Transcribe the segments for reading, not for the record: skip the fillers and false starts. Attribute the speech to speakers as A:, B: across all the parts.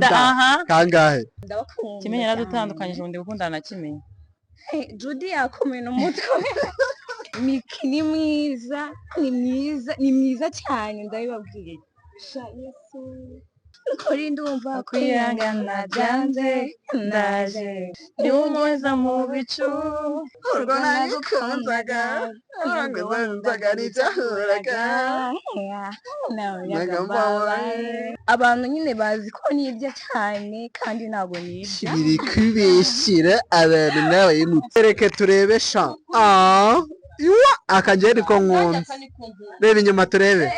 A: Aha.
B: Kangahe?
A: Kimenyi yaradutandukanyije ubundi gukundana na Kimenyi.
C: Judy yakomena umutwe. Micky ni mwiza, ni mwiza cyane ndabibabwiye. Sha Yesu. Kuri ndumva kwihangana byanze ndaje.
A: Ni umuza mu bicu.
B: Urwo nagukundaga. Uranguzanzaga n'icyahuraga.
C: Abantu nyine bazi ko nibyo cyane kandi ntabwo nibyo.
B: Biri kubeshyira abantu nawe mutereke turebe sha. Akageni ko nkunze. Reba inyuma turebe.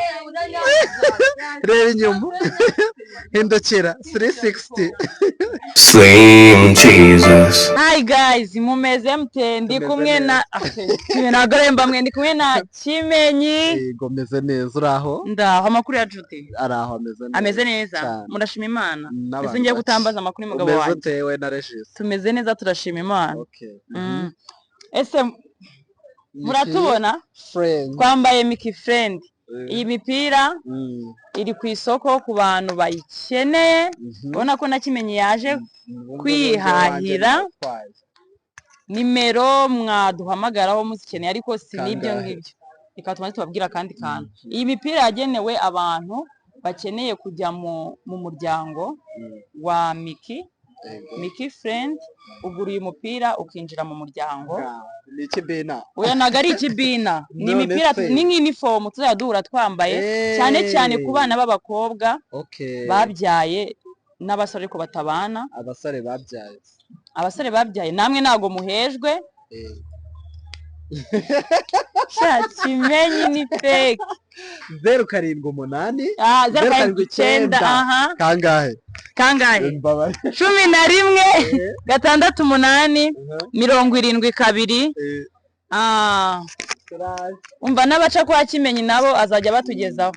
B: Reba inyuma. Hindukira 360.
D: Slim Jesus.
A: Hi guys, mumeze mute ndi kumwe na nagoremba mwe ndi kumwe na Kimenyi.
B: Gomeze neza uraho?
A: Ndaho amakuru ya Judy.
B: Araho
A: ameze neza. Murashima Imana. Ese ngiye gutambaza amakuru y'umugabo wanjye.
B: Tewe na Regis.
A: Tumeze neza turashima Imana.
B: Okay.
A: Ese muratubona? Twambaye Micky friend. Iyi mipira iri ku isoko ku bantu bayikeneye. Ubona ko na Kimenyi yaje kwihahira. Nimero mwaduhamagaraho muzikeneye ariko si nibyo ngibyo. Reka tumaze tubabwira kandi kantu. Iyi mipira yagenewe abantu bakeneye kujya mu muryango wa Micky friend. Ugura uyu mupira ukinjira mu muryango.
B: Ni ikibina.
A: Oya nagari ikibina. Ni imipira ni nk'uniform tuzajya duhura twambaye cyane cyane ku bana b'abakobwa babyaye n'abasore ariko batabana. Abasore babyaye namwe nago muhejwe. Kimenyi ni fake.
B: 078
A: 079 aha.
B: Kangahe?
A: 11 688 72. Umva n'abaca kwa Kimenyi nabo azajya batugezaho.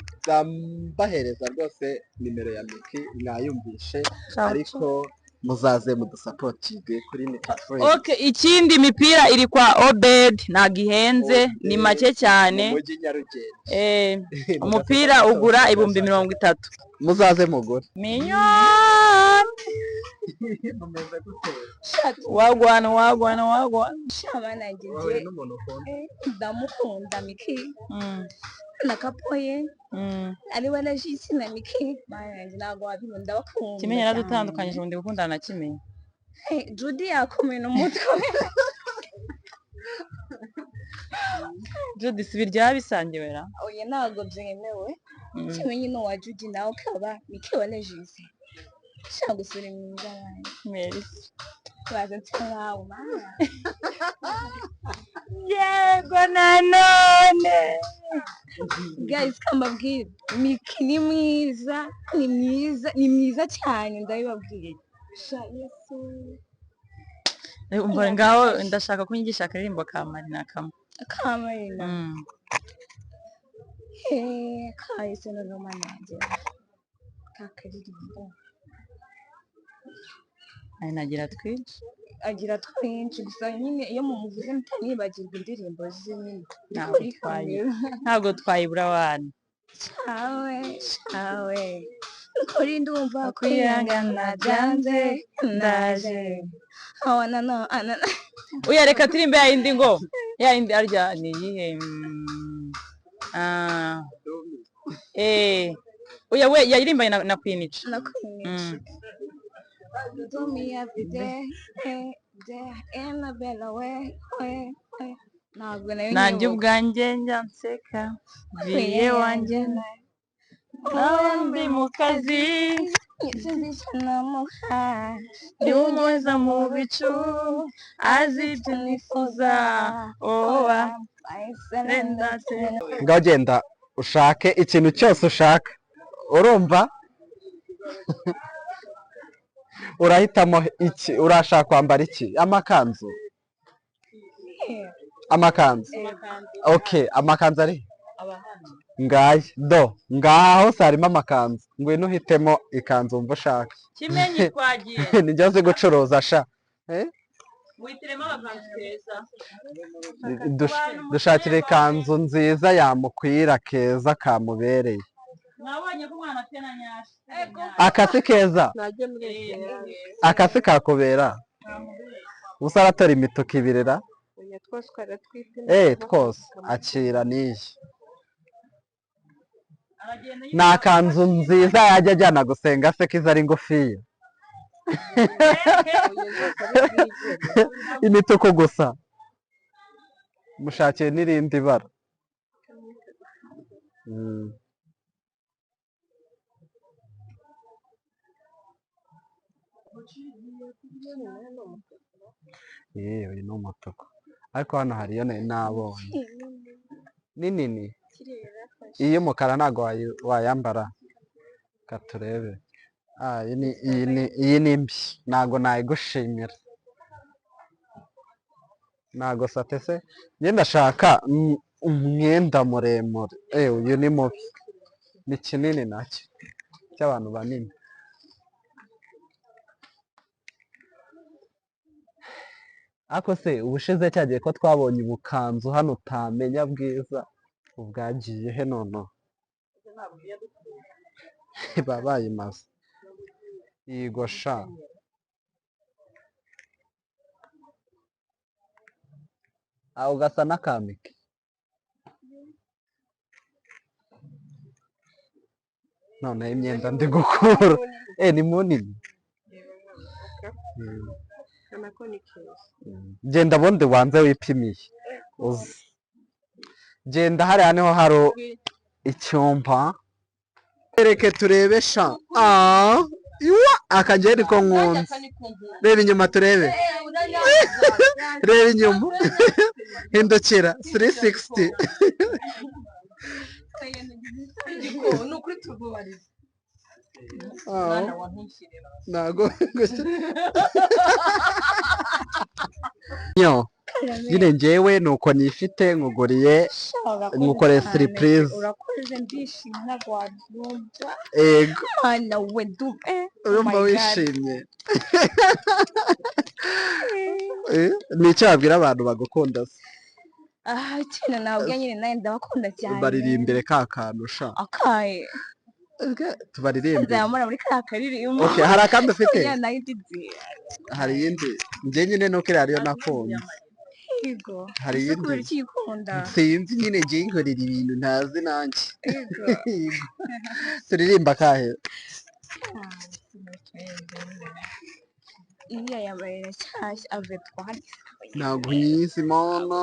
B: Bahereza rwose nimero ya Micky mwayumvishe ariko muzaze mudusapotinge kuri Micky friend.
A: Okay, ikindi mipira iri kwa Obed nagihenze ni make cyane. Umupira ugura 30,000.
B: Muzaze mugore.
A: Minyoni. Wagwana.
C: Shabana ngije. Ndamukunda Micky. Nakapoye. Ari wala jisi na Micky. Manje nago abimunda bakunda.
A: Kimenyi yaradutandukanyije ubundi gukundana na Kimenyi.
C: Judy yakomena umutwe.
A: Judy sibirya bisangewera.
C: Oya nago byemewe. Kimenyi no wa Judy nawe ukaba Micky wala jisi. Shangu suri mwiza wanjye.
A: Merci.
C: Waza tsawa mama.
A: Yego nanone.
C: Guys kambabwira Micky ni mwiza cyane ndabibabwiye. Sha Yesu.
A: Umva ngaho ndashaka kunyigisha akaririmbo ka Marina kamwe.
C: Kamarina. Kahise no manage. Kakaririmbo. Agira twinshi gusa nyine iyo mumuvuze mutanyibagirwa indirimbo z'imwe.
A: Ntabwo twayibura wana.
C: Chawe. Kuri ndumva kwihangana byanze ndaje. No.
A: Uya reka turimbe ya indi ngo. Ya indi arya ni yihe? Uya we yayirimbaye na Queenish.
C: Na Queenish. Do me every day, in a better way.
A: Nanjye ubwanjye njya nseka biye wanjye ndi mu kazi ndi umuza mu bicu azi ibyo nifuza
B: ngaho genda ushake ikintu cyose ushaka urumva. Urahitamo iki? Urashaka kwambara iki? Amakanzu. Okay, amakanzu ari ngaho hose harimo amakanzu. Ngwino uhitemo ikanzu wumva ushaka.
A: Kimenyi twagiye.
B: Nijya uzi gucuruza sha.
A: Witiremo amakanzu keza.
B: Dushakire ikanzu nziza yamukwira keza kamubereye.
A: Nabonye ko umwana afite na nyashi.
B: Akasi keza. Akasi kakubera. Usa aratora imituku ibirera. Twose akira niyi. Ni akanzu nziza yajya ajyana gusenga se kiza ari ngufiya. Imituku gusa. Mushakiye n'irindi bara. Uyu ni umutuku. Ariko hano hariyo nabonye. Ni nini. Iyi y'umukara ntabwo wayambara. Katurebe. Iyi ni mbi. Ntabwo nayigushimira. Ntabwo satese. Njye ndashaka umwenda muremure. Uyu ni mubi. Ni kinini nacyo. Cy'abantu banini. Ako se ubushize cyagiye ko twabonye ubukanzu hano utamenya bwiza. Ubwagiye he nono. Babaye maze. Yigosha. Aho gasa n'akamike. None imyenda ndi gukura. Ni munini. Genda bundi wanze wipimiye. Genda hariya niho hari icyumba. Reke turebe sha. Akageri ko nkunze. Reba inyuma turebe. Reba inyuma. Hindukira 360. Nago. Nyine njyewe nuko nifite nkuguriye nkukore surprise.
C: Urakoze ndishimye ntabwo wabyumva.
B: Ego.
C: Mwana we dupe.
B: Urumva wishimye. Nicyo wabwira abantu bagukunda se.
C: Ikintu nabwo nyine nawe ndabakunda cyane.
B: Baririmbire ka kantu sha.
C: Akaye.
B: Tubaririmbe.
C: Nzamura muri ka karirimbo.
B: Okay, hari akandi ufite?
C: Hari
B: yindi. Njye nyine nuko ariyo nakunze.
C: Yego.
B: Hari yindi.
C: Kubera iki ukunda?
B: Sinzi nyine njye nkorera ibintu ntazi nanjye. Yego. Turirimba kahe?
C: Iya yambaye cyashya avetwa hadi.
B: Ntabwo yizi mono.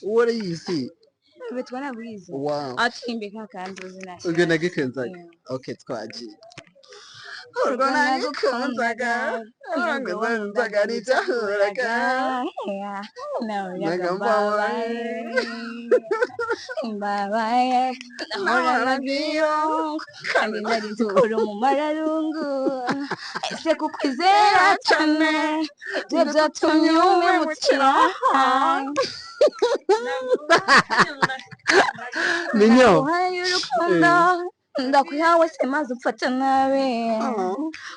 B: Uwo yizi.
C: Avetwa nabizi.
B: Wow.
C: Atimbe kakandi uzinashya.
B: Ubwo nagikenzaga. Okay, twagiye. Urwo nagikunzaga. Uranguzanzaga n'icyahuraga.
C: Mbabaye. Nahoranagiyo. Kandi nari nzikora mu mararungu. Ese kukwizera cyane. Ibyo byatumye umemukira.
B: Minyo.
C: Ndakwihawe se maze upfata nabi.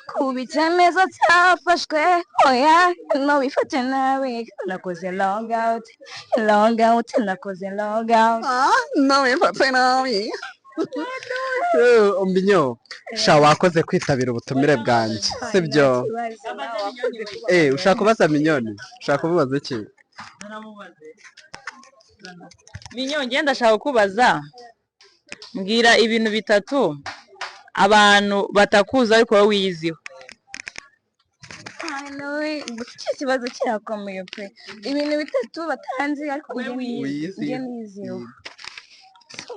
C: Kuba icyemezo cyafashwe. Oya no bifate nabi. Nakoze log out. Nakoze log out.
B: No bifate nabi. Minyo. Sha wakoze kwitabira ubutumire bwanjye. Sibyo. Ushaka kubaza Minyoni? Ushaka kubaza iki?
A: Minyoni ngenda ndashaka kubaza. Mbwira ibintu bitatu abantu batakuza ariko wowe wiyiziho.
C: Iki kibazo kirakomeye pe. Ibintu bitatu batanzi ariko njye niyiziho.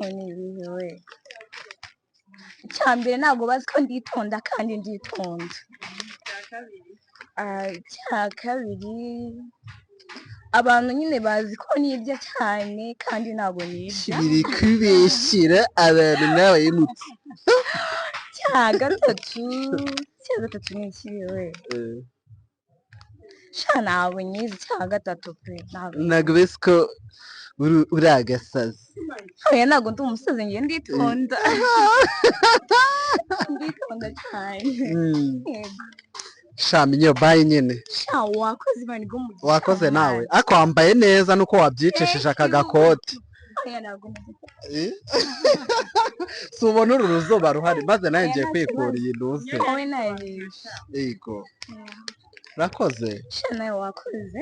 C: Niyiziho. Icyambere ntabwo bazi ko nditonda kandi nditonda. Icya kabiri abantu nyine bazi ko nibya cyane kandi ntabwo nibya.
B: Biri kubeshyira abantu nawe yimutse.
C: Cya gatatu ni ikiwe. Sha ntabwo nyizi cya gatatu pe.
B: Ntabwo bese ko uri agasazi.
C: Oya ntabwo ndi umusazi njye nditonda. Nditonda cyane.
B: Sha Minyo bayi nyine.
C: Sha wakoze ibintu by'umugisha.
B: Wakoze nawe. Ako wambaye neza nuko wabyicishije aka gakoti.
C: oya ntabwo
B: si ubona uru ruzuba ruhari maze nawe ngiye kwikura iyi ntuze
C: wowe nayo
B: yego urakoze
C: nawe wakoze